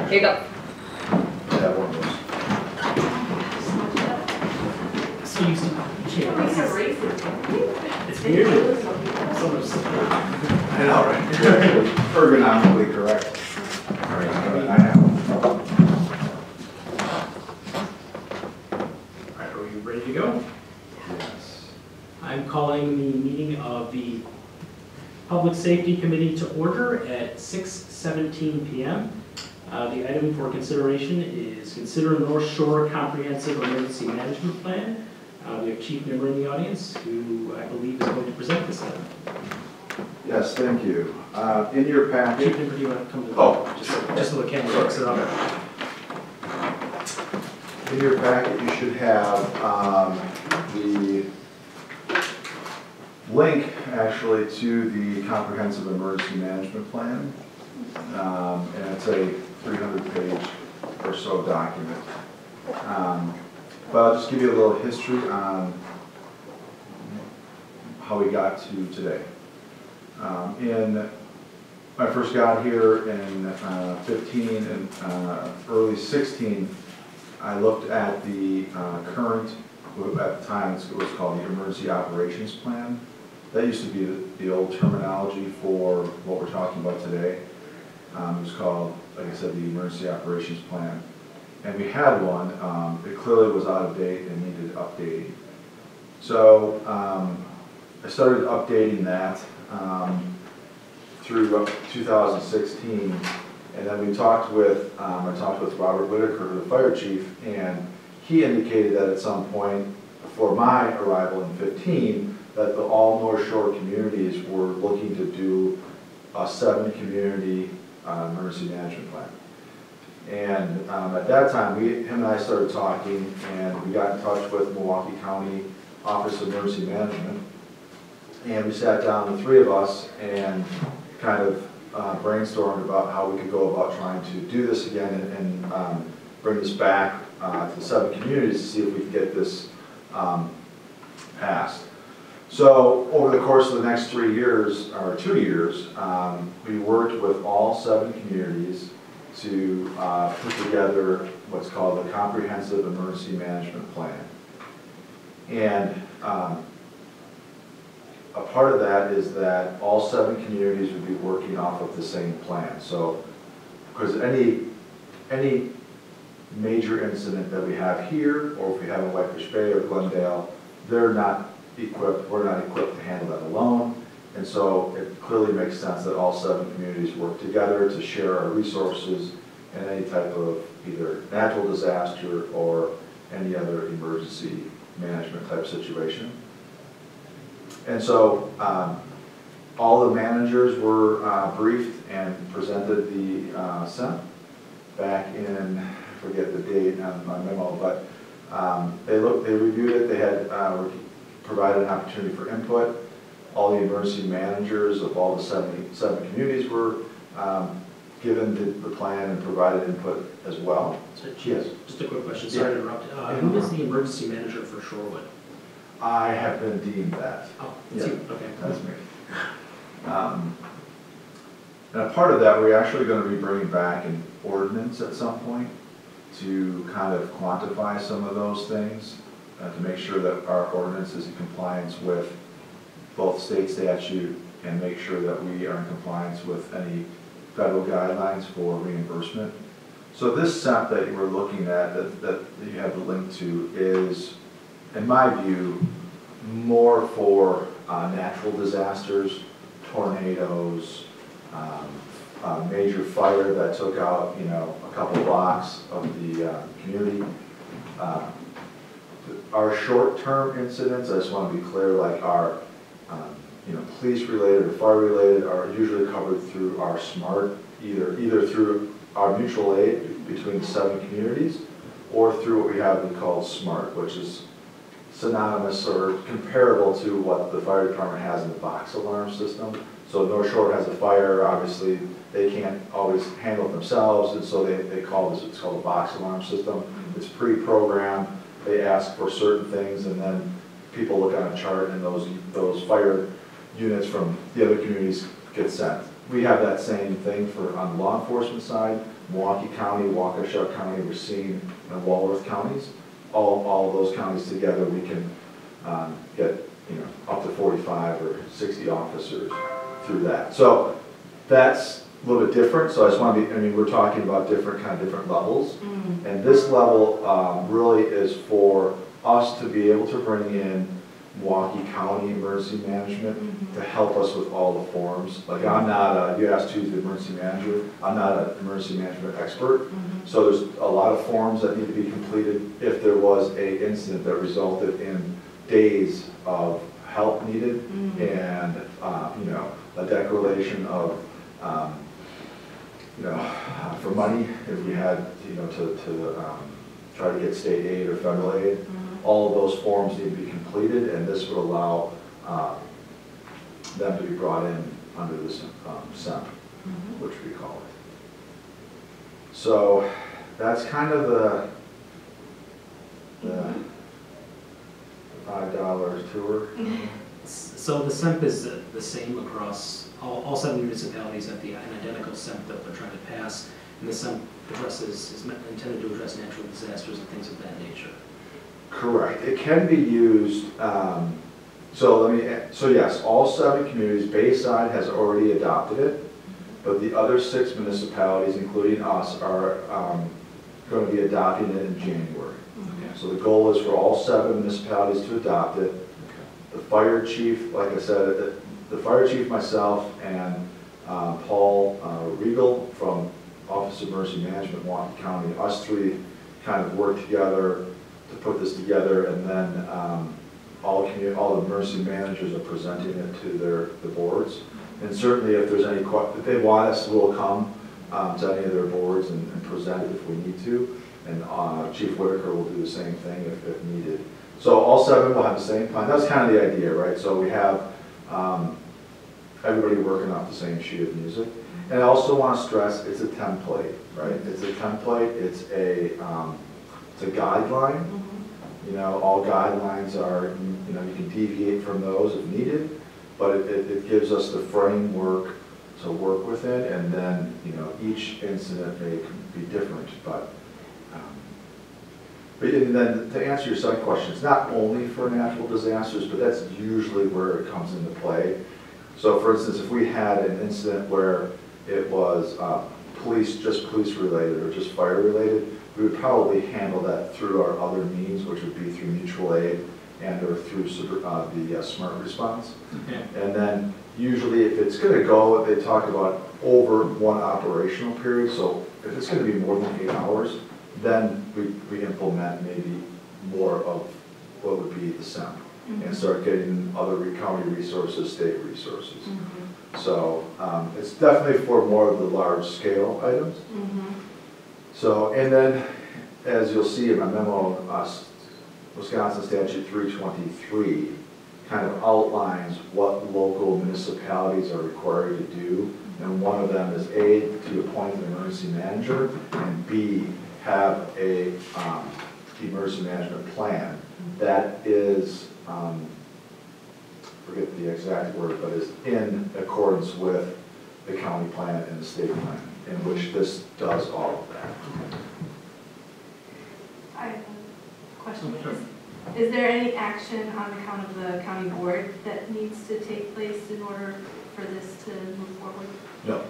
Here you go. Yeah, one of those. So used to it's weird. So much I know, right? Ergonomically correct. All right, I have. All right, are we ready to go? Yes. I'm calling the meeting of the Public Safety Committee to order at 6:17 p.m. The item for consideration is consider North Shore Comprehensive Emergency Management Plan. We have Chief Nimmer in the audience, who I believe is going to present this item. Yes, thank you. In your packet. Chief Nimmer, do you want to come to the just so the camera picks it up? In your packet, you should have the link, actually, to the Comprehensive Emergency Management Plan. And it's a 300-page or so document. But I'll just give you a little history on how we got to today. When I first got here in 15 and early 16, I looked at the current, at the time it was called the Emergency Operations Plan. That used to be the old terminology for what we're talking about today. It was called, like I said, the Emergency Operations Plan. And we had one. It clearly was out of date and needed updating. So I started updating that through 2016. And then we talked with, I talked with Robert Whitaker, the fire chief, and he indicated that at some point before my arrival in 15, that all North Shore communities were looking to do a 7-community emergency management plan. And at that time, him and I started talking, and we got in touch with Milwaukee County Office of Emergency Management. And we sat down, the three of us, and kind of brainstormed about how we could go about trying to do this again and bring this back to the 7 communities to see if we could get this passed. So over the course of the next 3 years, or 2 years, we worked with all 7 communities to put together what's called the Comprehensive Emergency Management Plan. And a part of that is that all 7 communities would be working off of the same plan. So, because any major incident that we have here, or if we have in Whitefish Bay or Glendale, they're not equipped, we're not equipped to handle that alone. And so it clearly makes sense that all 7 communities work together to share our resources in any type of either natural disaster or any other emergency management type situation. And so all the managers were briefed and presented the SEMP back in, I forget the date on my memo, but they reviewed it, they had provided an opportunity for input. All the emergency managers of all the 7 communities were given the plan and provided input as well. So, yes. Just a quick question, sorry to interrupt. Who is the emergency manager for Shorewood? I have been deemed that. Oh, that's you. Okay. That's me. And a part of that, we're actually going to be bringing back an ordinance at some point to kind of quantify some of those things, to make sure that our ordinance is in compliance with both state statute and make sure that we are in compliance with any federal guidelines for reimbursement. So this SEMP that we're looking at, that you have the link to, is, in my view, more for natural disasters, tornadoes, major fire that took out, a couple blocks of the community. Our short-term incidents, I just want to be clear, like our police-related or fire-related, are usually covered through our SMART, either through our mutual aid between 7 communities, or through what we call SMART, which is synonymous or comparable to what the fire department has in the box alarm system. So North Shore has a fire, obviously they can't always handle it themselves, and so they call this, it's called a box alarm system. It's pre-programmed, they ask for certain things, and then people look on a chart and those fire units from the other communities get sent. We have that same thing on the law enforcement side, Milwaukee County, Waukesha County, Racine, and Walworth counties. All of those counties together, we can get up to 45 or 60 officers through that. So that's a little bit different. So I just want to be, we're talking about different levels. And this level really is for us to be able to bring in Milwaukee County Emergency Management to help us with all the forms. Like I'm not, you asked who's the emergency manager, I'm not an emergency management expert. So there's a lot of forms that need to be completed if there was a incident that resulted in days of help needed and, a declaration of, for money, if we had, to try to get state aid or federal aid. All of those forms need to be completed, and this would allow them to be brought in under this SEMP, which we call it. So that's kind of the $5 tour. So the SEMP is the same across all 7 municipalities at an identical SEMP that they're trying to pass, and the SEMP is intended to address natural disasters and things of that nature. Correct. It can be used. So yes, all 7 communities. Bayside has already adopted it, but the other 6 municipalities, including us, are going to be adopting it in January. Okay. So the goal is for all 7 municipalities to adopt it. The fire chief, like I said, the fire chief, myself, and Paul Regal from Office of Emergency Management, Milwaukee County, us 3 kind of work together to put this together, and then all the emergency managers are presenting it to the boards. And certainly, if there's any if they want us, we'll come to any of their boards and present it if we need to. And Chief Whitaker will do the same thing if needed. So all 7 will have the same plan. That's kind of the idea, right? So we have everybody working off the same sheet of music. And I also want to stress it's a template, right? It's a template. It's a guideline. All guidelines are, you can deviate from those if needed, but it gives us the framework to work within, and then, each incident may be different, but and then to answer your second question, it's not only for natural disasters, but that's usually where it comes into play. So for instance, if we had an incident where it was just police related or just fire related, we would probably handle that through our other means, which would be through mutual aid and or through the smart response. Okay. And then usually if it's going to go, they talk about over one operational period. So if it's going to be more than 8 hours, then we implement maybe more of what would be the SEMP and start getting other county resources, state resources. So it's definitely for more of the large scale items. So, and then, as you'll see in my memo, Wisconsin Statute 323 kind of outlines what local municipalities are required to do. And one of them is A, to appoint an emergency manager, and B, have a emergency management plan that is, forget the exact word, but is in accordance with the county plan and the state plan, in which this does all of that. I have a question. Is there any action on account of the county board that needs to take place in order for this to move forward? No.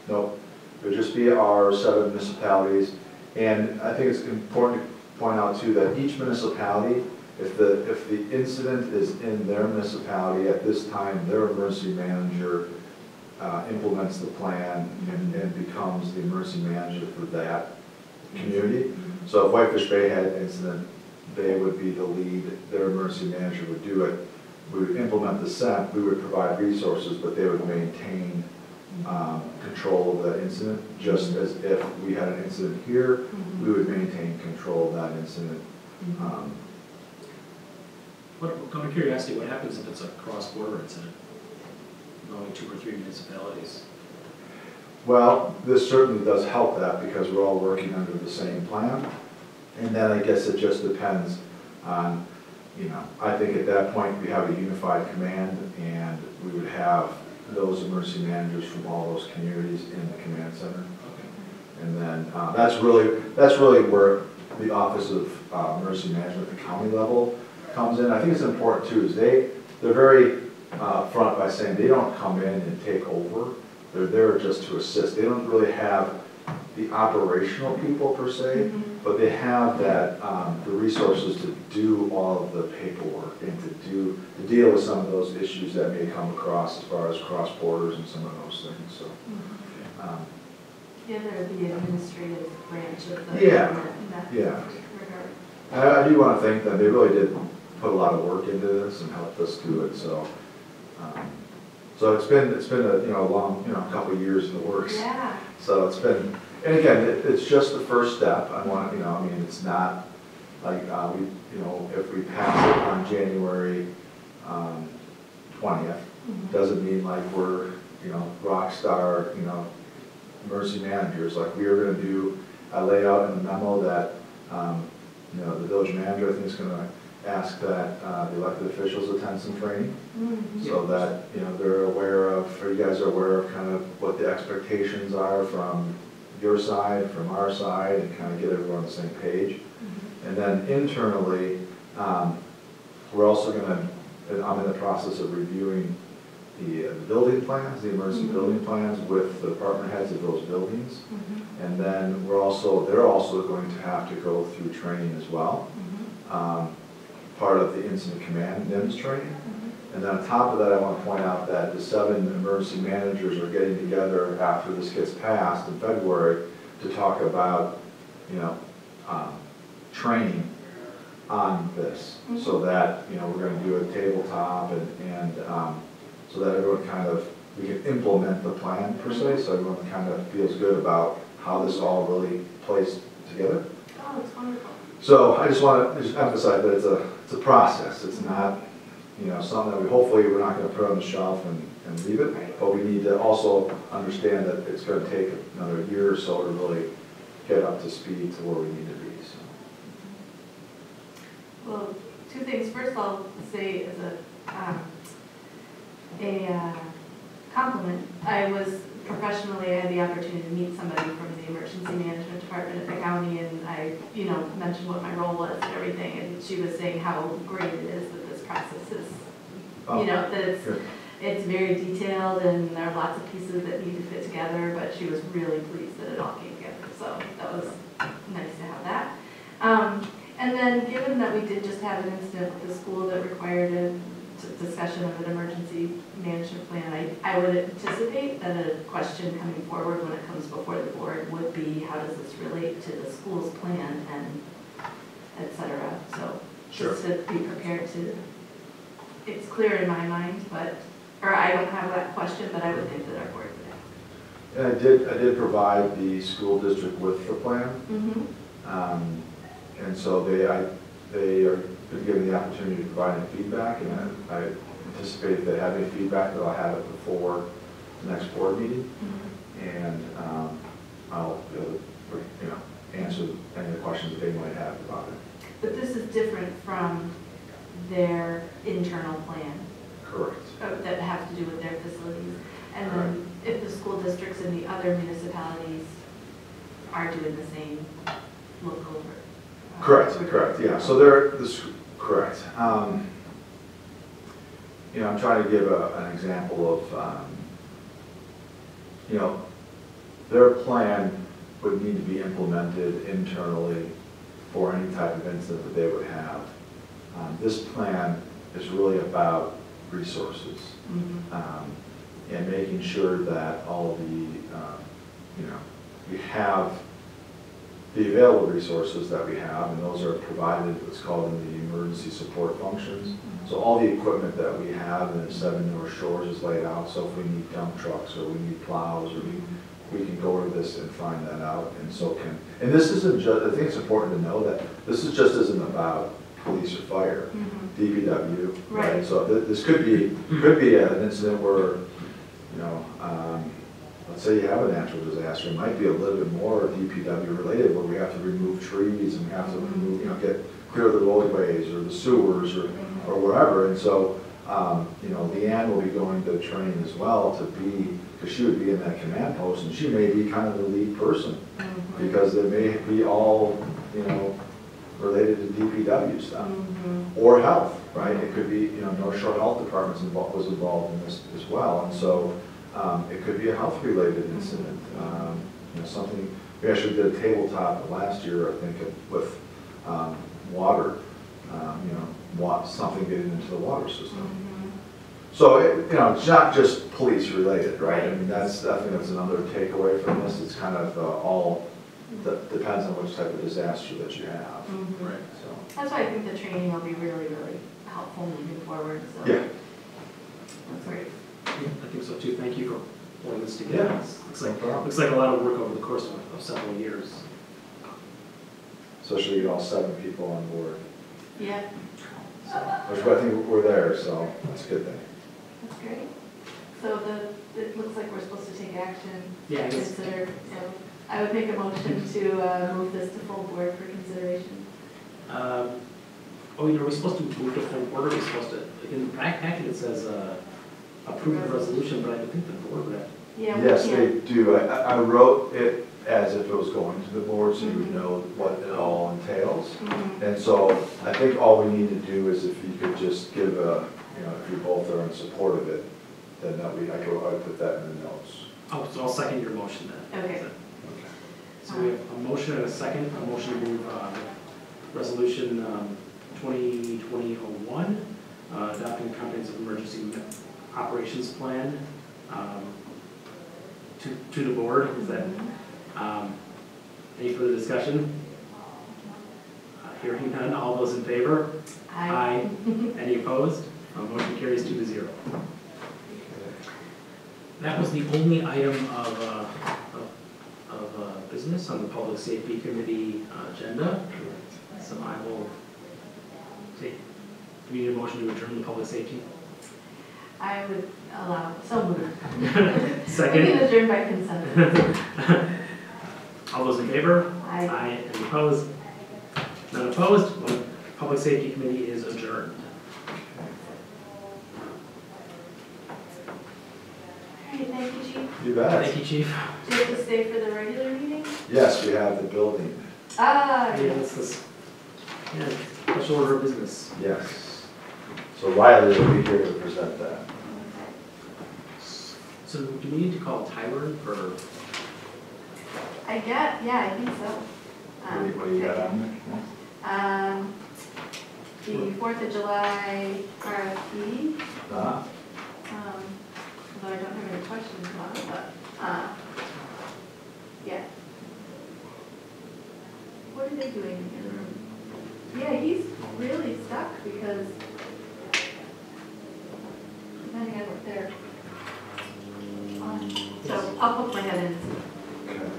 No. It would just be our 7 municipalities. And I think it's important to point out too that each municipality, if the incident is in their municipality at this time, their emergency manager implements the plan and becomes the emergency manager for that community. So if Whitefish Bay had an incident, they would be the lead, their emergency manager would do it. We would implement the SEMP, we would provide resources, but they would maintain control of that incident, just as if we had an incident here, we would maintain control of that incident. Out of curiosity, what happens if it's a cross-border incident, only 2 or 3 municipalities? Well, this certainly does help that because we're all working under the same plan. And then I guess it just depends on, I think at that point we have a unified command and we would have those emergency managers from all those communities in the command center. Okay. And then that's really where the Office of Emergency Management at the county level comes in. I think it's important too, is they're very front by saying they don't come in and take over. They're there just to assist. They don't really have the operational people per se, but they have that the resources to do all of the paperwork and to deal with some of those issues that may come across as far as cross borders and some of those things. So. Yeah, they're the administrative branch of the Yeah, government in that yeah. regard. I do want to thank them. They really did put a lot of work into this and helped us do it. So, so it's been a long couple of years in the works. Yeah. So it's been, and again, it's just the first step. I want I mean, it's not like if we pass it on January 20th, doesn't mean like we're rock star emergency managers. Like we are going to do, I lay out in the memo that, the village manager, I think, is going to ask that the elected officials attend some training so that, they're aware of, or you guys are aware of kind of what the expectations are from your side, from our side, and kind of get everyone on the same page. And then internally, we're also going to, I'm in the process of reviewing the building plans, the emergency building plans with the department heads of those buildings. And then they're also going to have to go through training as well. Part of the incident command NIMS training. And then on top of that, I want to point out that the 7 emergency managers are getting together after this gets passed in February to talk about, training on this, so that we're going to do a tabletop and so that everyone we can implement the plan per se, so everyone kind of feels good about how this all really plays together. Oh, it's wonderful. So I just want to emphasize that it's a process. It's not something that we're not going to put on the shelf and leave it, but we need to also understand that it's going to take another year or so to really get up to speed to where we need to be. So. Well, 2 things. First, I'll say as a compliment. I had the opportunity to meet somebody from the emergency management department at the county, and I, mentioned what my role was and everything, and she was saying how great it is that this process is, that it's very detailed and there are lots of pieces that need to fit together, but she was really pleased that it all came together. So that was nice to have that. And then given that we did just have an incident with the school that required a discussion of an emergency management plan, I would anticipate that a question coming forward when it comes before the board would be, how does this relate to the school's plan, and et cetera. So just to be prepared to, it's clear in my mind, or I don't have that question, but I would think that our board would have. And I did provide the school district with the plan. And so they are given the opportunity to provide any feedback, and I anticipate if they have any feedback that I'll have it before the next board meeting, and I'll be able to answer any of the questions that they might have about it. But this is different from their internal plan. Correct. That have to do with their facilities. And then if the school districts and the other municipalities are doing the same look over. Correct, yeah. So correct. I'm trying to give an example of, their plan would need to be implemented internally for any type of incident that they would have. This plan is really about resources and making sure that all the, we have the available resources that we have, and those are provided, what's called in the emergency support functions. So all the equipment that we have in the 7 North Shores is laid out. So if we need dump trucks or we need plows, or we can go to this and find that out. And this isn't just, I think it's important to know that this isn't about police or fire, DPW, right? So this could be an incident where, let's say you have a natural disaster, it might be a little bit more DPW related, where we have to remove trees and we have to remove, clear the roadways or the sewers or wherever. And so, Leanne will be going to training as well because because she would be in that command post, and she may be kind of the lead person, Mhm. because they may be all, you know, related to DPW stuff, Mhm. or health, right? It could be, you know, North Shore Health Department was involved in this as well, and so it could be a health-related incident. You know, something, we actually did a tabletop last year, I think, with water, you know, something getting into the water system. Mhm. So, you know, it's not just police related, right? I mean, I think that's another takeaway from this. It's kind of all, depends on which type of disaster that you have. Mhm. Right. So, That's why I think the training will be really, really helpful moving forward, so. yeah. That's great. Yeah, I think so too. Thank you for pulling this together. Yeah. Looks like a lot of work over the course of several years. Especially get all 7 people on board. Yeah, So, which I think we're there, so that's a good thing. that's great. So it looks like we're supposed to take action. Yeah, I guess. Consider, so I would make a motion to move this to full board for consideration. Are we supposed to move to full board, or are we supposed to, like in the packet it says approve the resolution, but I think the board would have. Yeah, we Yes, can't. they do. I wrote it as if it was going to the board, so you would Mhm. know what it all entails. Mhm. And so I think all we need to do is if you could just give a, you know, if you both are in support of it, then I could put that in the notes. Oh, so I'll second your motion then. Okay. So we have a motion and a second, a motion to move resolution 2020-01, adopting comprehensive emergency operations plan to the board. Is that any further discussion? Hearing none, all those in favor? Aye. Any opposed? Motion carries 2-0. That was the only item of business on the Public Safety Committee agenda. So I will take, do we need a motion to adjourn the Public Safety? I would allow, so moved. We Second. can adjourn by consent. All those in favor? Aye. Any opposed? None opposed? Well, Public Safety Committee is adjourned. All right, thank you, Chief. You bet. Thank you, Chief. Do you have to stay for the regular meeting? Yes, we have the building. Ah, Yeah, yes. this, yeah, special order of business. Yes. So Riley will be here to present that. So do we need to call Tyler for, Yeah, I think so. What do you got on there? The 4th of July RFP, Uh-huh. although I don't have any questions on it, but, yeah. What are they doing in the room? Yeah, he's really stuck because, depending on what they're on. So I'll poke my head in and see. Okay.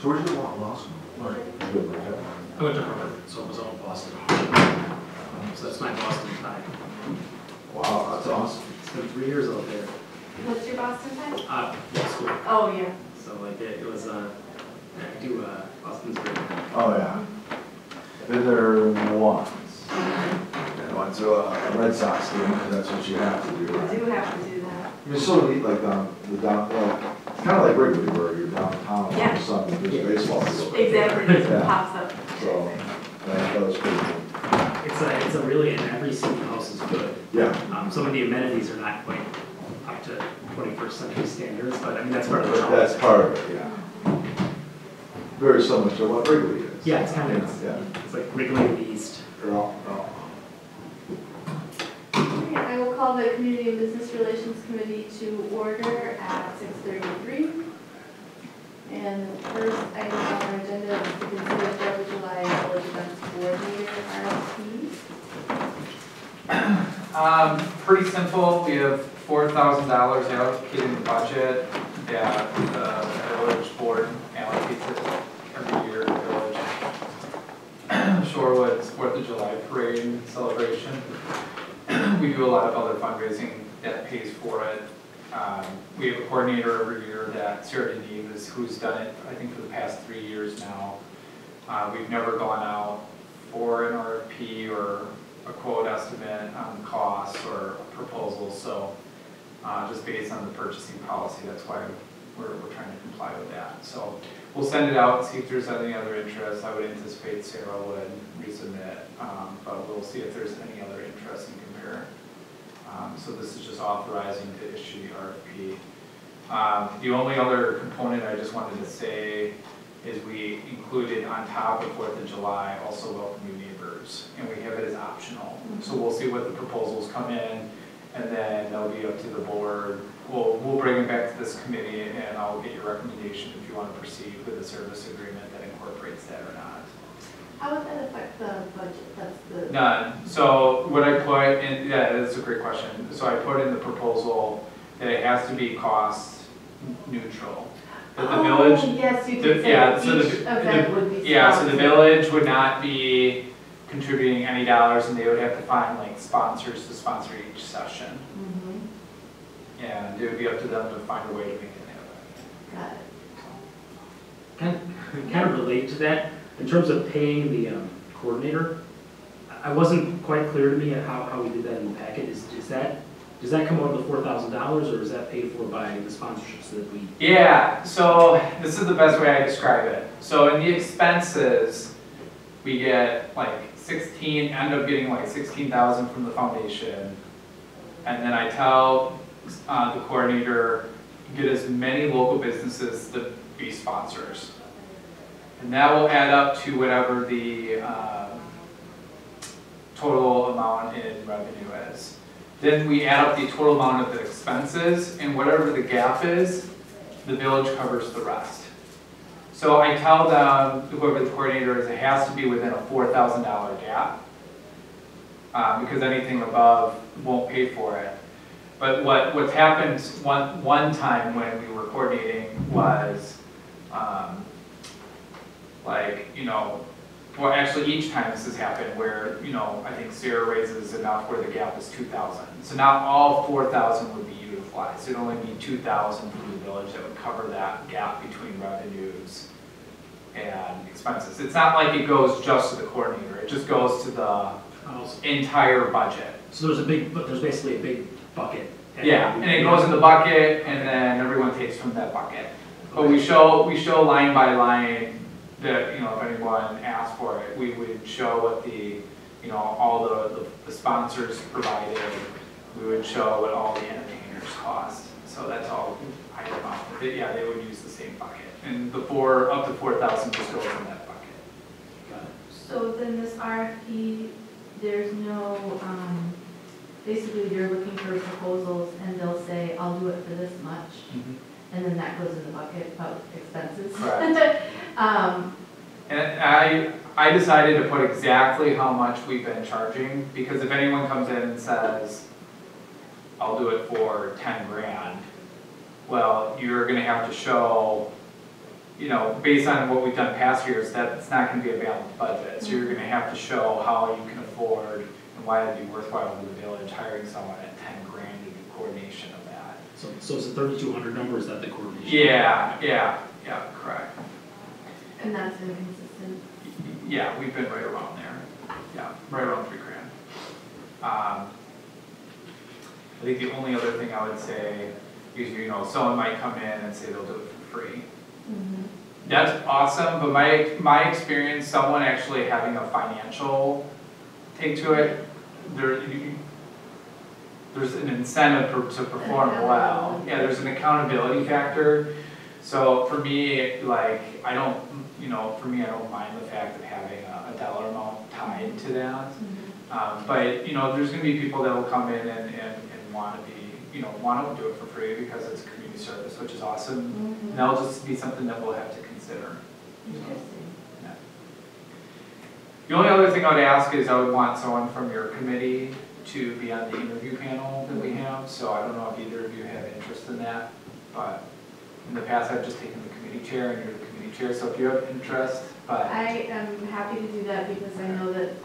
So where'd you walk law school? Good, okay. I went to Harvard, so it was all Boston. So that's my Boston tie. Wow, that's awesome. Spent 3 years out there. What's your Boston time? Law school. Oh, yeah. So like it was, I do, Boston's great. Oh, yeah. Been there once. And went to a Red Sox game, because that's what you have to do. I Right? do have to do that. I mean, it's so neat, like, it's kind of like Wrigley, where you're downtown, and all of a sudden, there's baseball. field. Exactly, it Yeah. pops up. So, that was pretty cool. It's a really, and every single house is good. Yeah. Some of the amenities are not quite up to 21st century standards, but I mean, that's part of the charm. That's part of it, yeah. Very similar to what Wrigley is. Yeah, it's kind of, Yeah. it's like Wrigley in the East. Girl, Okay, I will call the Community and Business Relations Committee to order at 6:33. And the first item on our agenda is to consider 4th of July Village Events Coordinator RFP. Pretty simple, we have $4,000 allocated in the budget that the village board allocates it every year to the village. Shorewood's 4th of July parade celebration. We do a lot of other fundraising that pays for it. We have a coordinator every year that Sarah Denise, who's done it, I think, for the past 3 years now. We've never gone out for an RFP or a quote estimate on costs or proposals, so just based on the purchasing policy, that's why we're trying to comply with that. So we'll send it out, see if there's any other interest. I would anticipate Sarah would resubmit, but we'll see if there's any other interest and compare. So this is just authorizing to issue the RFP. The only other component I just wanted to say is we included on top of 4th of July also welcome new neighbors, and we have it as optional. So we'll see what the proposals come in, and then they'll be up to the board. We'll bring it back to this committee, and I'll get your recommendation if you want to proceed with a service agreement that incorporates that or not. How would that affect the budget? That's the. None. So what I put in, yeah, that's a great question. So I put in the proposal that it has to be cost neutral. That the village. Yes, you did say yeah, so each event would be. Yeah, so the village would not be contributing any dollars, and they would have to find like sponsors to sponsor each session. Mm-hmm. And it would be up to them to find a way to make it happen. Got it. Kind of relate to that, in terms of paying the coordinator, I wasn't quite clear to me how we did that in the packet. Does that come out of the $4,000, or is that paid for by the sponsorships that we? Yeah, so this is the best way I describe it. So in the expenses, we get like end up getting like 16,000 from the foundation. And then I tell the coordinator, get as many local businesses to be sponsors. And that will add up to whatever the total amount in revenue is. Then we add up the total amount of the expenses, and whatever the gap is, the village covers the rest. So I tell them, whoever the coordinator is, it has to be within a $4,000 gap, because anything above won't pay for it. But what's happened one time when we were coordinating was, well, actually each time this has happened where, I think Sarah raises enough where the gap is 2,000. So not all 4,000 would be utilized. It'd only be 2,000 from the village that would cover that gap between revenues and expenses. It's not like it goes just to the coordinator. It just goes to the entire budget. So there's basically a big bucket. Yeah, and it goes in the bucket, and then everyone takes from that bucket. But we show line by line that, if anyone asked for it, we would show what the, all the sponsors provided. We would show what all the entertainers cost. So that's all item out. Yeah, they would use the same bucket. And up to 4,000 just goes in that bucket. Got it. So then this RFP, there's no, basically you're looking for proposals and they'll say, I'll do it for this much. Mm-hmm. And then that goes in the bucket of expenses. Correct. And I decided to put exactly how much we've been charging, because if anyone comes in and says, I'll do it for 10 grand, well, you're gonna have to show, based on what we've done past years, that's not gonna be a balanced budget. So you're gonna have to show how you can afford and why it'd be worthwhile to the village hiring someone at 10 grand to do coordination of that. So it's a 3,200 number, is that the coordination? Yeah, correct. And that's inconsistent. Yeah, we've been right around there. Yeah, right around 3 grand. I think the only other thing I would say is, someone might come in and say they'll do it for free. Mm-hmm. That's awesome, but my experience, someone actually having a financial take to it, there's an incentive to perform well. Yeah, there's an accountability factor. So for me, I don't mind the fact of having a dollar amount tied to that. Mm-hmm. But there's going to be people that will come in and want to do it for free because it's community service, which is awesome. Mm-hmm. And that'll just be something that we'll have to consider. Interesting. Yeah. The only other thing I would ask is I would want someone from your committee to be on the interview panel that we have. So I don't know if either of you have interest in that, but in the past I've just taken the committee chair and you're the committee chair. So if you have interest, but I am happy to do that because I know that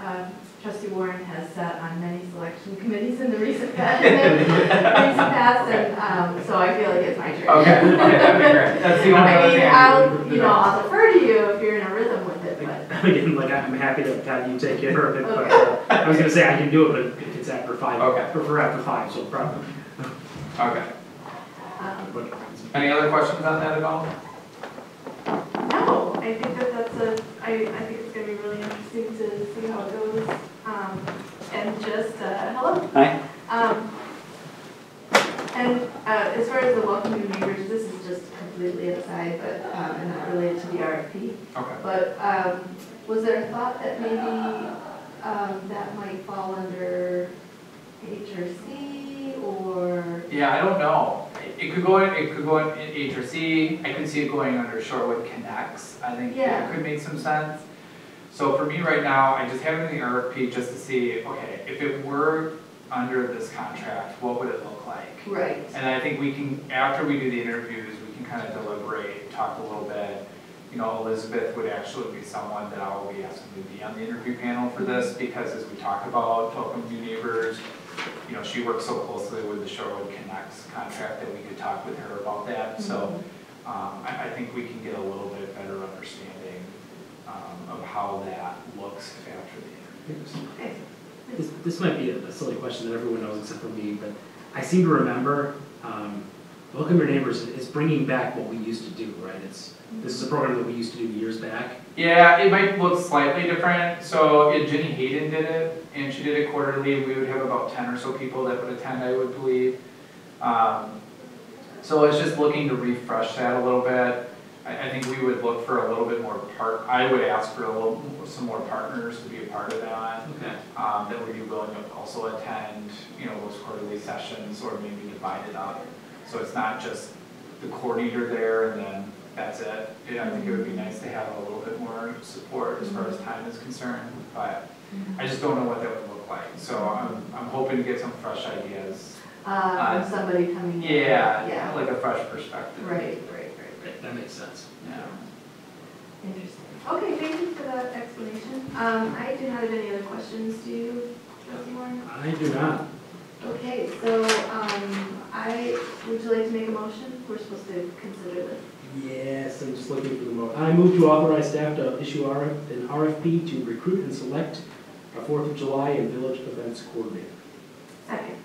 Trustee Warren has sat on many selection committees in the recent past, and so I feel like it's my turn. Okay, that'd be great. That's the only other thing. I'll defer to you if you're in a rhythm with it, but. again, like, I'm happy to have you take care of it, but Okay. I was gonna say I can do it, but if it's after 5, Okay. prefer after 5, so probably. Okay. But Any other questions on that at all? No, I think I think it's gonna be really interesting to see how it goes. And just, hello. Hi. And as far as the welcome new neighbors, this is just completely an aside, but, and not related to the RFP. Okay. But was there a thought that maybe that might fall under HRC or? Yeah, I don't know. It could go in HRC. I could see it going under Shorewood Connects. I think Yeah. that could make some sense. So for me right now, I just have it in the RFP just to see, okay, if it were under this contract, what would it look like? Right. And I think we can, after we do the interviews, we can kind of deliberate, talk a little bit. You know, Elizabeth would actually be someone that I will be asking to be on the interview panel for this, because as we talk about welcome new neighbors, you know, she works so closely with the Shorewood Connects contract that we could talk with her about that. So I think we can get a little bit better understanding of how that looks after the interviews. Okay. this might be a silly question that everyone knows except for me, but I seem to remember, Welcome Your Neighbors is bringing back what we used to do, right? This is a program that we used to do years back. Yeah, it might look slightly different. So Jenny Hayden did it, and she did it quarterly. We would have about 10 or so people that would attend, I would believe. So it's just looking to refresh that a little bit. I think we would look for a little bit more I would ask for some more partners to be a part of that. Okay. That would be willing to also attend, you know, those quarterly sessions, or maybe divide it up. So it's not just the coordinator there and then that's it. Yeah, I think it would be nice to have a little bit more support as far as time is concerned, but I just don't know what that would look like. So I'm hoping to get some fresh ideas. From somebody coming in. Yeah, like a fresh perspective. Right. That makes sense. Yeah. Interesting. Okay, thank you for that explanation. I do not have any other questions. Do you, Trustee Warren? I do not. Okay, so would you like to make a motion? We're supposed to consider this. Yes, I'm just looking for the motion. I move to authorize staff to issue an RFP to recruit and select a 4th of July and village events coordinator. Second.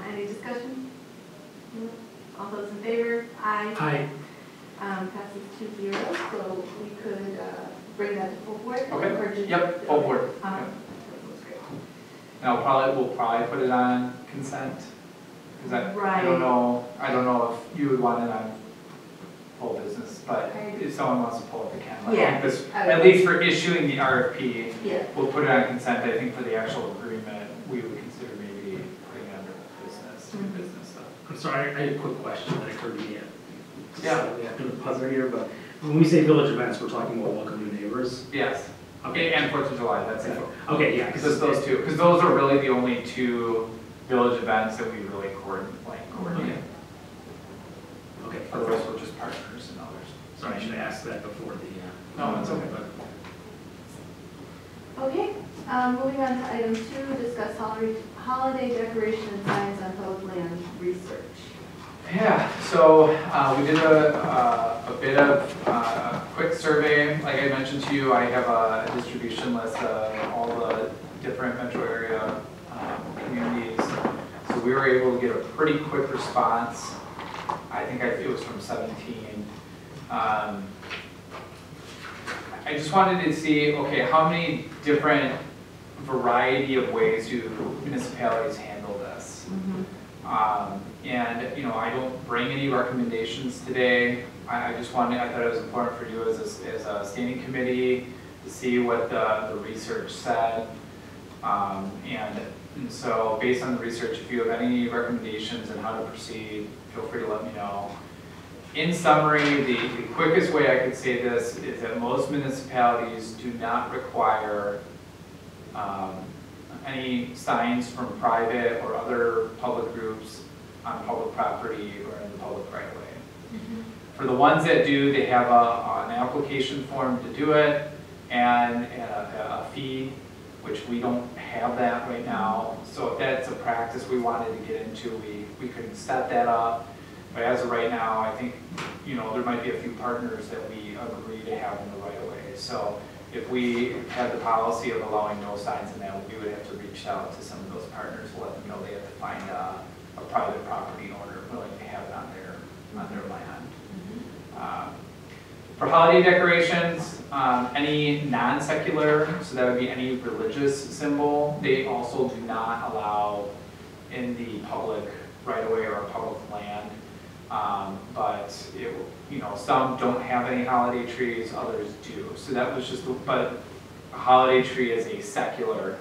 Any discussion? No? All those in favor? Aye. Aye. Passes 2-0, so we could bring that to full board. Okay. Yep, full board. Yep. That's great. And we'll probably put it on consent. Because I don't know if you would want it on full business, but if someone wants to pull it, they can. I think this, at least for issuing the RFP, we'll put it on consent. I think for the actual agreement, we would consider maybe putting it under business, new business stuff. I'm sorry, I had a quick question that occurred to me. Yeah. After the buzzer here, but when we say village events, we're talking about welcome new neighbors. Yes. Okay, and 4th of July, that's it. Okay, yeah. Because those two, because those are really the only two village events that we really coordinate. Okay. The rest were just partners and others. Sorry, I should have asked that before the. No, it's okay. Okay, moving on to item 2, discuss holiday decoration and signs on public land research. Yeah, so we did a bit of a quick survey. Like I mentioned to you, I have a distribution list of all the different metro area communities. So we were able to get a pretty quick response. I think it was from 17. I just wanted to see, okay, how many different variety of ways do municipalities handle this? And, you know, I don't bring any recommendations today. I thought it was important for you as a standing committee to see what the research said. And so based on the research, if you have any recommendations on how to proceed, feel free to let me know. In summary, the quickest way I could say this is that most municipalities do not require any signs from private or other public groups on public property or in the public right of way. For the ones that do, they have an application form to do it and a fee, which we don't have that right now. So if that's a practice we wanted to get into, we could set that up. But as of right now, I think you know, there might be a few partners that we agree to have in the right of way. So if we had the policy of allowing no signs in that, we would have to reach out to some of those partners, let them know they have to find a private property owner willing to have it on their land. For holiday decorations, any non-secular, so that would be any religious symbol, they also do not allow in the public right-of-way or public land. But it, you know, some don't have any holiday trees, others do. So that was just, but a holiday tree is a secular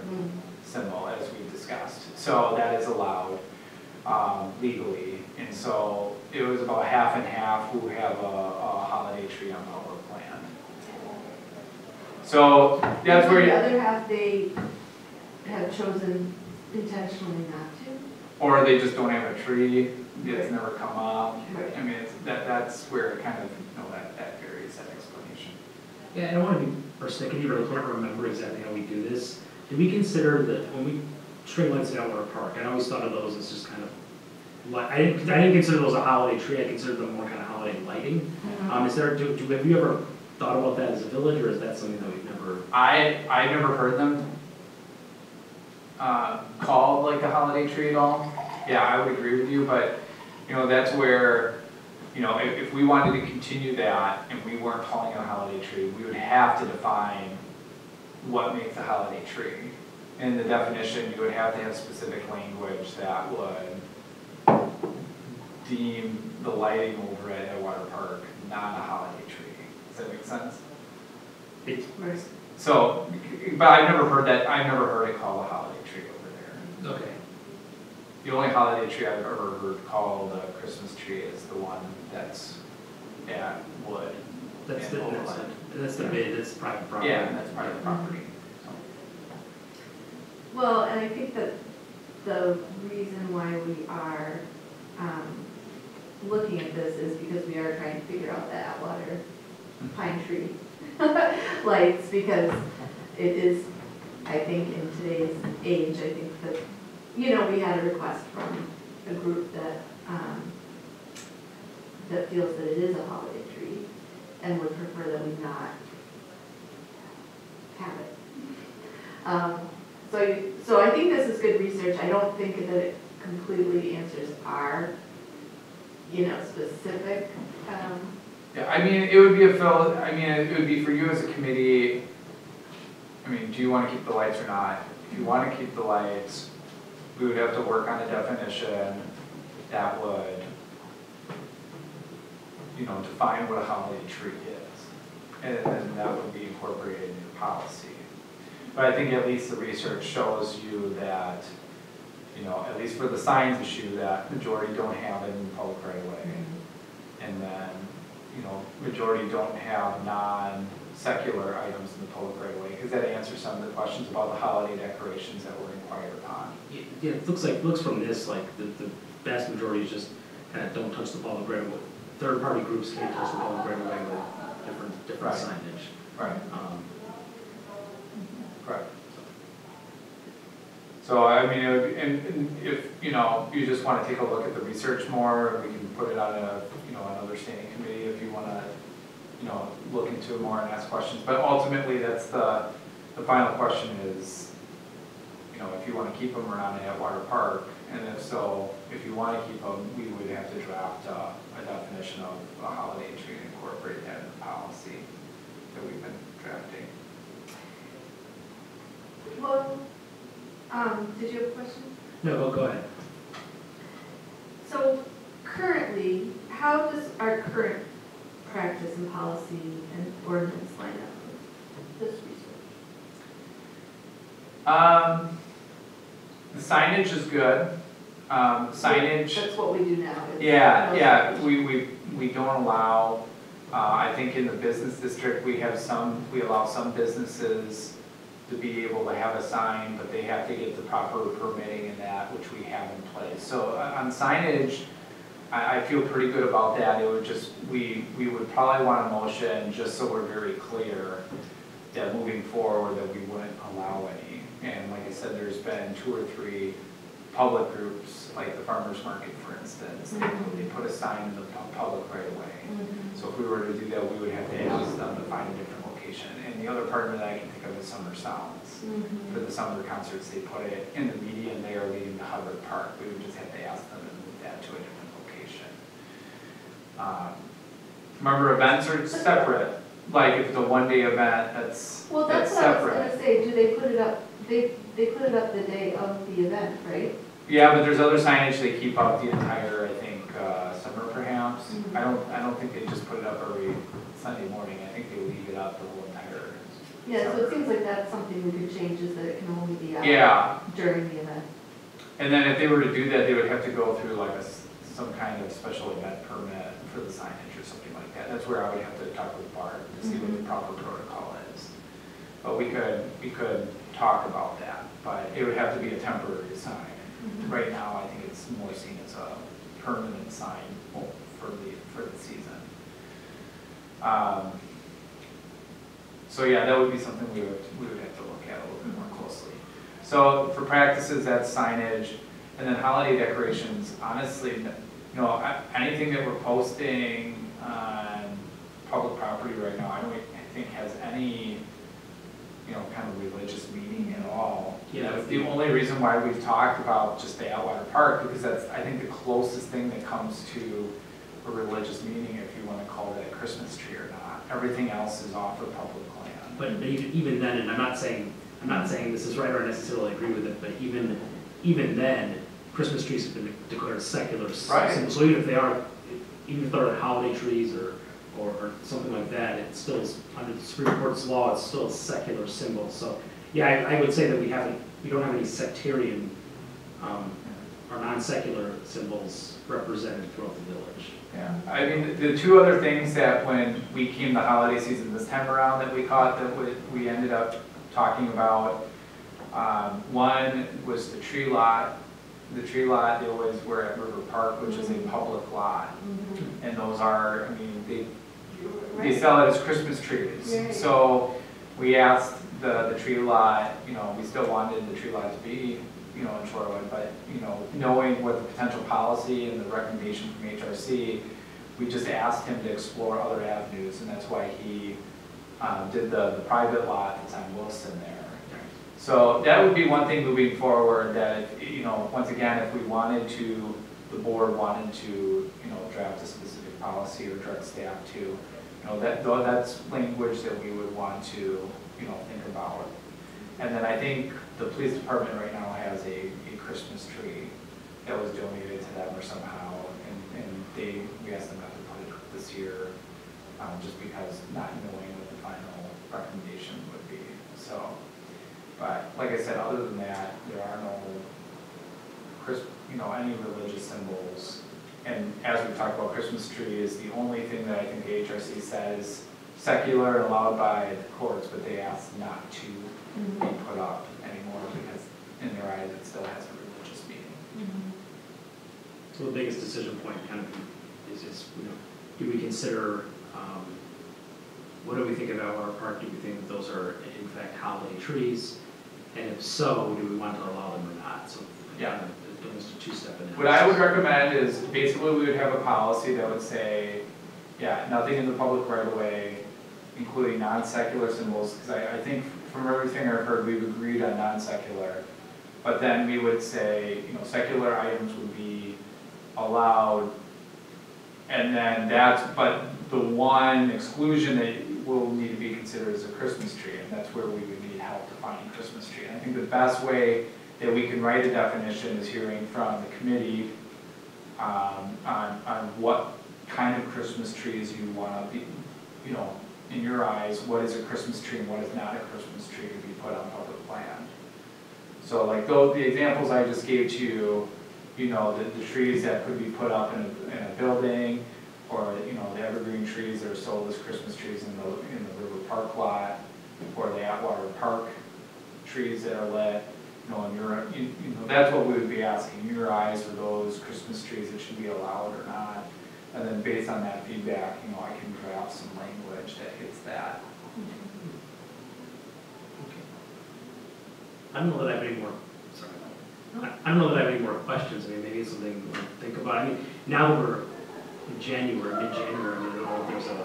symbol, as we've discussed. So that is allowed legally. And so it was about half and half who have a holiday tree on public land. So that's where the other half, they have chosen intentionally not to. Or they just don't have a tree. It's never come up. Right. I mean, that's where it kind of, you know, that varies, that explanation. Yeah, I don't want to be persnickety, but I can't remember exactly how we do this. Did we consider that when we string lights at Outwater Park, I always thought of those as just kind of, I didn't consider those a holiday tree, I considered them more kind of holiday lighting. Is there, have you ever thought about that as a village, or is that something that we've never? I've never heard them called like a holiday tree at all. Yeah, I would agree with you, but you know, that's where, you know, if we wanted to continue that and we weren't calling it a holiday tree, we would have to define what makes a holiday tree. In the definition, you would have to have specific language that would deem the lighting over at Water Park not a holiday tree. Does that make sense? So, but I've never heard it called a holiday tree over there. Okay. The only holiday tree I've ever heard called a Christmas tree is the one that's at Wood. That's the bid, that's private property. Yeah, and that's private property. So. Well, and I think that the reason why we are looking at this is because we are trying to figure out the Atwater pine tree lights, because it is, I think in today's age, I think that, you know, we had a request from a group that that feels that it is a holiday tree and would prefer that we not have it. So I think this is good research. I don't think that it completely answers our, you know, specific. Yeah, I mean, it would be it would be for you as a committee. I mean, do you want to keep the lights or not? If you want to keep the lights, we would have to work on a definition that would, you know, define what a holiday tree is. And then that would be incorporated into the policy. But I think at least the research shows you that, you know, at least for the signs issue, that majority don't have it in the public right away. And then, you know, majority don't have non-secular items in the public right away, because that answers some of the questions about the holiday decorations that were inquired upon. Yeah, it looks from this like the vast majority is just kind of don't touch the public right away. Third-party groups can't touch the public right away with different Right. signage. Right. Correct. So I mean, it would, and if you know, you just want to take a look at the research more, we can put it on a, you know, another standing committee if you want to, you know, look into it more and ask questions. But ultimately, that's the final question is, you know, if you want to keep them around at Water Park, and if so, if you want to keep them, we would have to draft a definition of a holiday tree and incorporate that in the policy that we've been drafting. Well, did you have a question? No, go ahead. So currently, how does our current practice and policy and ordinance line up with this research? The signage is good. Signage. That's what we do now. Yeah. We don't allow. I think in the business district we allow some businesses to be able to have a sign, but they have to get the proper permitting and that, which we have in place. So on signage, I feel pretty good about that. It would just, we would probably want a motion just so we're very clear that moving forward that we wouldn't allow any. And like I said, there's been 2 or 3 public groups, like the farmers market, for instance. They put a a sign in the public right away. Mhm. So if we were to do that, we would have to ask them to find a different location. And the other part of it I can think of is Summer Sounds. Mhm. For the summer concerts, they put it in the median there leading to Hubbard Park. We would just have to ask them to move that to a different location. Remember, events are separate. Like if it's a one-day event, that's Well, that's what I was separate. gonna say, do they put it up, they put it up the day of the event, right? Yeah, but there's other signage they keep up the entire, I think, summer perhaps. Mhm. I don't think they just put it up every Sunday morning. I think they leave it up the whole entire. Yeah, so summer. it seems like that's something we could change, is that it can only be Yeah, out during the event. and then if they were to do that, they would have to go through like some kind of special event permit for the signage or something like that. That's where I would have to talk with Bart to see what the proper protocol is. But we could talk about that, but it would have to be a temporary sign. Mhm. Right now, I think it's more seen as a permanent sign for the season. So yeah, that would be something we would have to look at a little bit more closely. So for practices, that's signage, and then holiday decorations. Honestly, you know, anything that we're posting on public property right now, I don't think has any, you know, kind of religious meaning at all. Yeah. That's the only reason why we've talked about just the Atwater Park, because that's, I think, the closest thing that comes to a religious meaning, if you want to call it a Christmas tree or not. Everything else is off of public land. But even then, and I'm not saying this is right or I necessarily agree with it, but even then, Christmas trees have been declared secular Right. symbols. So even if they're holiday trees or something like that, it still is, under the Supreme Court's law, it's still a secular symbol. So yeah, I would say that we don't have any sectarian or non-secular symbols represented throughout the village. Yeah, I mean, the two other things that when we came to holiday season this time around that we caught that we ended up talking about, one was the tree lot. The tree lot, they always were at River Park, which is a public lot. Mhm. And those are, I mean, they Right. sell it as Christmas trees. Right. So we asked the tree lot, you know, we still wanted the tree lot to be, you know, in Shorewood, but, you know, knowing what the potential policy and the recommendation from HRC, we just asked him to explore other avenues, and that's why he did the private lot that's on Wilson there. So that would be one thing moving forward that, you know, once again, if we wanted to, the board wanted to, you know, draft a specific policy or direct staff to, you know, that's language that we would want to, you know, think about. And then I think the police department right now has a Christmas tree that was donated to them or somehow, and we asked them not to put it this year, just because not knowing what the final recommendation would be, so. But like I said, other than that, there are no, you know, any religious symbols. And as we've talked about, Christmas tree is the only thing that I think the HRC says secular and allowed by the courts, but they ask not to be put up anymore because in their eyes it still has a religious meaning. So the biggest decision point kind of is you know, do we consider, what do we think about our park? Do we think that those are in fact holiday trees? And if so, do we want to allow them or not? So Yeah. Almost a two-step analysis. What I would recommend is basically we would have a policy that would say, yeah, nothing in the public right of way, including non-secular symbols, because I think from everything I've heard, we've agreed on non-secular. But then we would say, you know, secular items would be allowed, and then but the one exclusion that will need to be considered is a Christmas tree, and that's where we would need help defining Christmas tree. And I think the best way that we can write a definition is hearing from the committee on what kind of Christmas trees you want to be, you know, in your eyes, what is a Christmas tree and what is not a Christmas tree to be put on public land. So like the examples I just gave to you, you know, the trees that could be put up in a building, or, you know, the evergreen trees that are sold as Christmas trees in the River Park lot, or the Atwater Park trees that are lit, you know, you know, that's what we would be asking. In your eyes, are those Christmas trees that should be allowed or not? And then based on that feedback, you know, I can draft some language that hits that. I don't know that I have any more, sorry. I don't know that I have any more questions. I mean, maybe it's something to think about. I mean, now that January, mid-January, I don't know if there's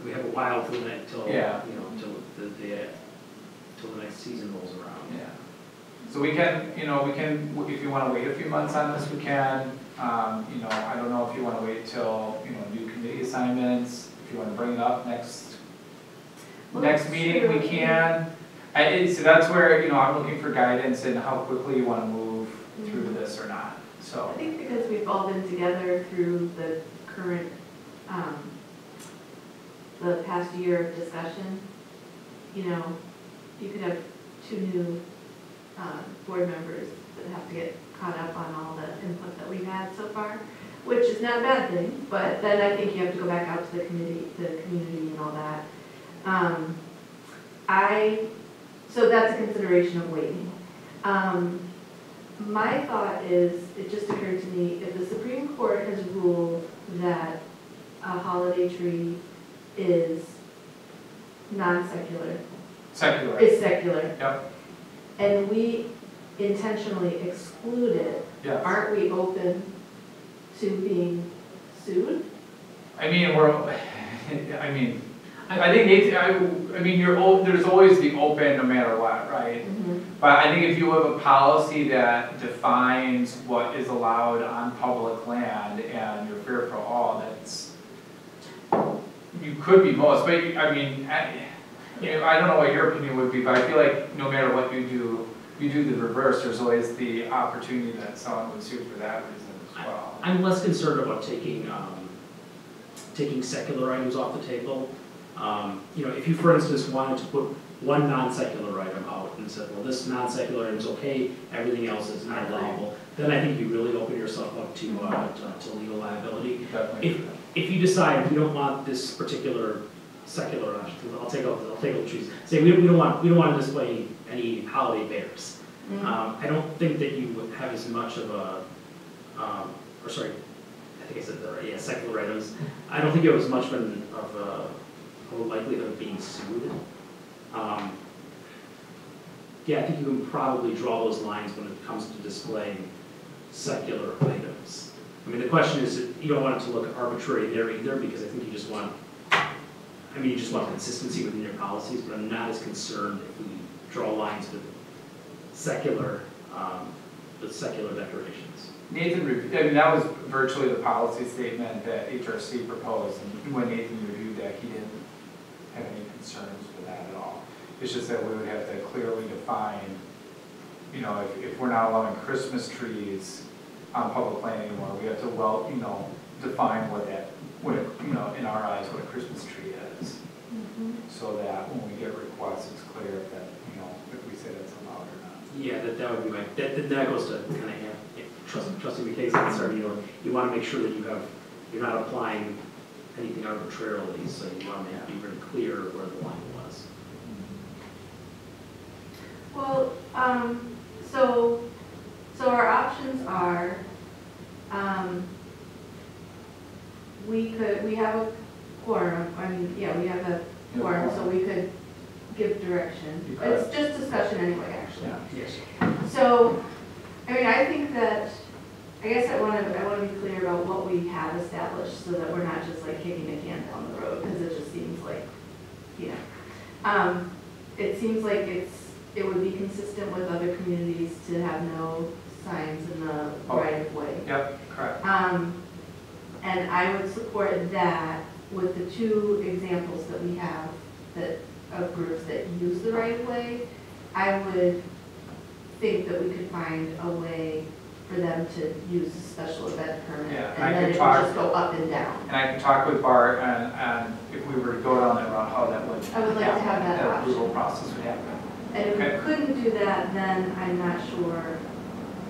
we have a while till Yeah. till the next season rolls around. Yeah. So we can, if you wanna wait a few months on this, we can. I don't know if you wanna wait till, new committee assignments, if you wanna bring it up next meeting, we can. So that's where, I'm looking for guidance in how quickly you wanna move through this or not, so. I think because we've all been together through the current, the past year of discussion, you could have 2 new board members that have to get caught up on all the input that we've had so far, which is not a bad thing, but then I think you have to go back out to the community and all that. So that's a consideration of waiting. My thought is, it just occurred to me, if the Supreme Court has ruled that a holiday tree is non-secular, Secular. is secular, Yep, and we intentionally exclude it, yes. aren't we open to being sued? I think there's always the open no matter what, right? But I think if you have a policy that defines what is allowed on public land and you're fair for all, you could be most, but I don't know what your opinion would be, but I feel like no matter what you do the reverse, there's always the opportunity that someone would sue for that reason as well. I'm less concerned about taking secular items off the table. If you, for instance, wanted to put one non-secular item out and said, well, this non-secular item is okay, everything else is not allowable, then I think you really open yourself up to legal liability. Definitely. If you decide we don't want this particular secular, I'll take out the trees. Say we don't want to display any holiday bears. I don't think that you would have as much of a, I think I said secular items. I don't think you have as much of a likelihood of being sued. I think you can probably draw those lines when it comes to displaying secular items. The question is, you don't want it to look arbitrary there either, because I think you just want consistency within your policies, but I'm not as concerned if we draw lines with secular decorations. Nathan, that was virtually the policy statement that HRC proposed, and when Nathan reviewed that, he didn't have any concerns with that at all. It's just that we would have to clearly define, if we're not allowing Christmas trees on public land anymore, we have to define in our eyes, what a Christmas tree is. So that when we get requests, it's clear that, if we say that's allowed or not. Yeah, that would be that goes to kind of trusting the case concern. You want to make sure that you're not applying anything arbitrarily, so you want to be very clear where the line was. Well, so our options are, we have a quorum, we have a quorum, so we could give direction. It's just discussion anyway, actually. Yeah. Yes. So, I think that, I guess I want to be clear about what we have established so that we're not just like kicking a can down the road, because it just seems like, it seems like it would be consistent with other communities to have no signs in the right of way. Yep, correct. And I would support that with the 2 examples that we have of groups that use the right of way. I would think that we could find a way for them to use a special event permit, Yeah, and then it would just go up and down. And I can talk with Bart and if we were to go down that route, how that would I would like to have that approval option. process would happen. And if we couldn't do that, then I'm not sure.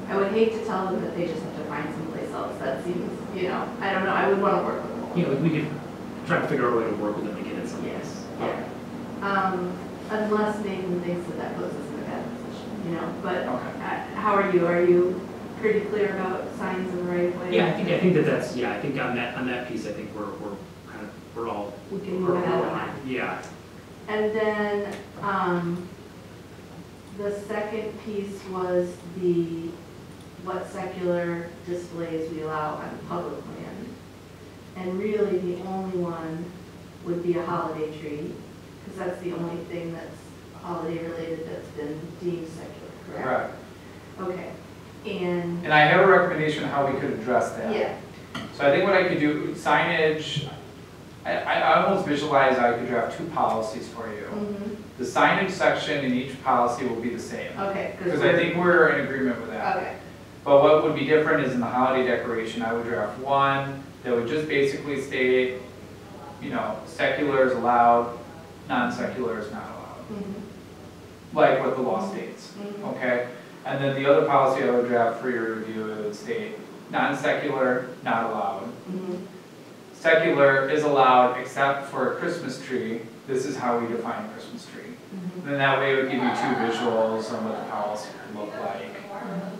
I would hate to tell them that they just have to find someplace else. That seems, I don't know, I would want to work with them. We could try to figure out a way to work with them to get it someplace. Yes, yeah. Unless Nathan thinks that puts us in a bad position, but how are you? Are you pretty clear about signs in the right of way? Yeah, I think that's I think on that piece, I think we're all we can move ahead on that. Yeah. And then the second piece was the what secular displays we allow on public land. And really, the only one would be a holiday tree, because that's the only thing that's holiday related that's been deemed secular, correct? Correct. Okay, and, And I have a recommendation on how we could address that. yeah, So I think what I could do, signage, I almost visualize I could draft 2 policies for you. mhm, The signage section in each policy will be the same, okay. because I think we're in agreement with that. Okay, But what would be different is in the holiday decoration, I would draft one that would just basically state, you know, secular is allowed, non-secular is not allowed, mhm, like what the law states, mhm, okay? And then the other policy I would draft for your review, it would state, non-secular, not allowed. mhm, Secular is allowed except for a Christmas tree. This is how we define a Christmas tree. mhm, Then that way it would give you 2 visuals on what the policy could look like.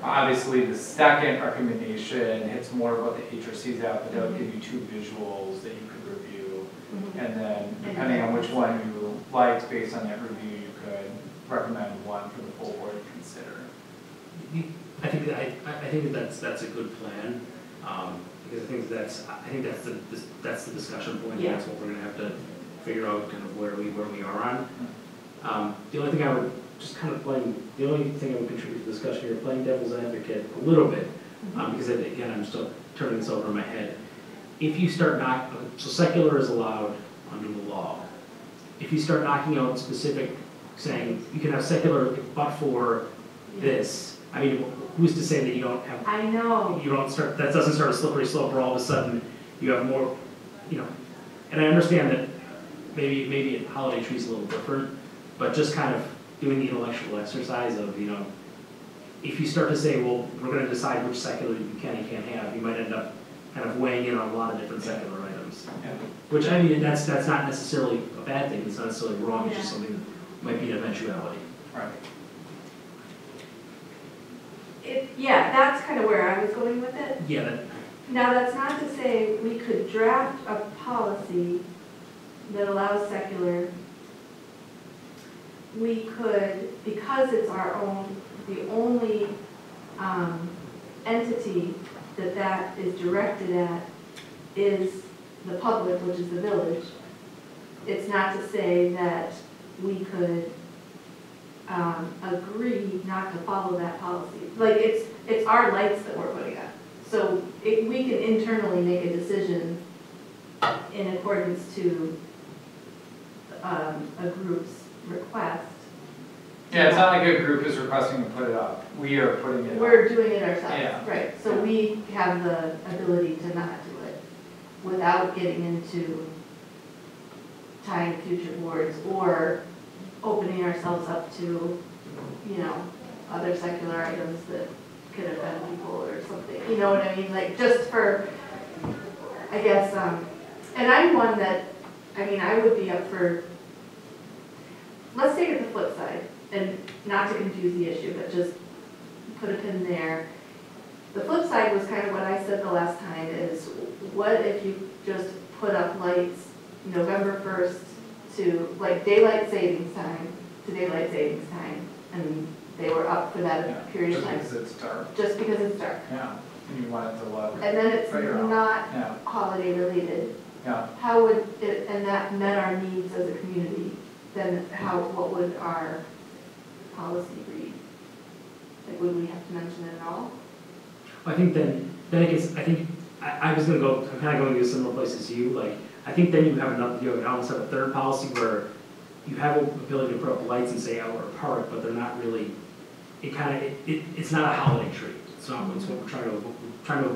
Obviously, the second recommendation hits more of what the HRC's at, but that would give you 2 visuals that you could review. mhm. And then depending on which one you liked based on that review, you could recommend one for the full board to consider. I think that's a good plan, because I think that's the discussion point. Yeah. That's what we're gonna have to figure out kind of where we are on. The only thing I would contribute to the discussion here, playing devil's advocate a little bit, because again, I'm still turning this over in my head. If you start so secular is allowed under the law. If you start knocking out specific, saying you can have secular but for this, I mean, who's to say that you don't have, I know, that doesn't start a slippery slope where all of a sudden you have more, you know, and I understand that maybe a holiday tree is a little different, but just kind of doing the intellectual exercise of, you know, if you start to say, well, we're going to decide which secular you can and can't have, you might end up kind of weighing in on a lot of different secular items. Yeah. Which, I mean, that's not necessarily a bad thing, it's not necessarily wrong, it's just Yeah. something that might be an eventuality. Right. yeah, that's kind of where I was going with it. Yeah, Now, that's not to say we could draft a policy that allows secular. We could, because it's the only entity that is directed at is the public, which is the village. It's not to say that we could agree not to follow that policy. Like, it's our lights that we're putting up. So we can internally make a decision in accordance to a group's request. Yeah, it's not like a group is requesting to put it up. We are putting it up. We're doing it ourselves, Yeah. right? So we have the ability to not do it without getting into tying future boards or opening ourselves up to, you know, other secular items that could offend people or something. You know what I mean? Like, just for, I guess, and I'm one that, I mean, I would be up for, let's take it the flip side, and not to confuse the issue, but just put a pin there. The flip side was kind of what I said the last time is, what if you just put up lights November 1st to, like, daylight savings time to daylight savings time, and they were up for that Yeah, period of just time. because it's dark. Just because it's dark. Yeah, and you want it to look. And then it's Figure out. not Yeah, holiday related. yeah. How would it, and that met our needs as a community, then what would our policy read? Like, would we have to mention it at all? I think then it gets, I was gonna go, I'm kind of going to similar places to you, like, I think then you almost have a third policy where you have an ability to put up lights and say outdoor park, but they're not really, it's not a holiday tree. It's not, it's what we're trying to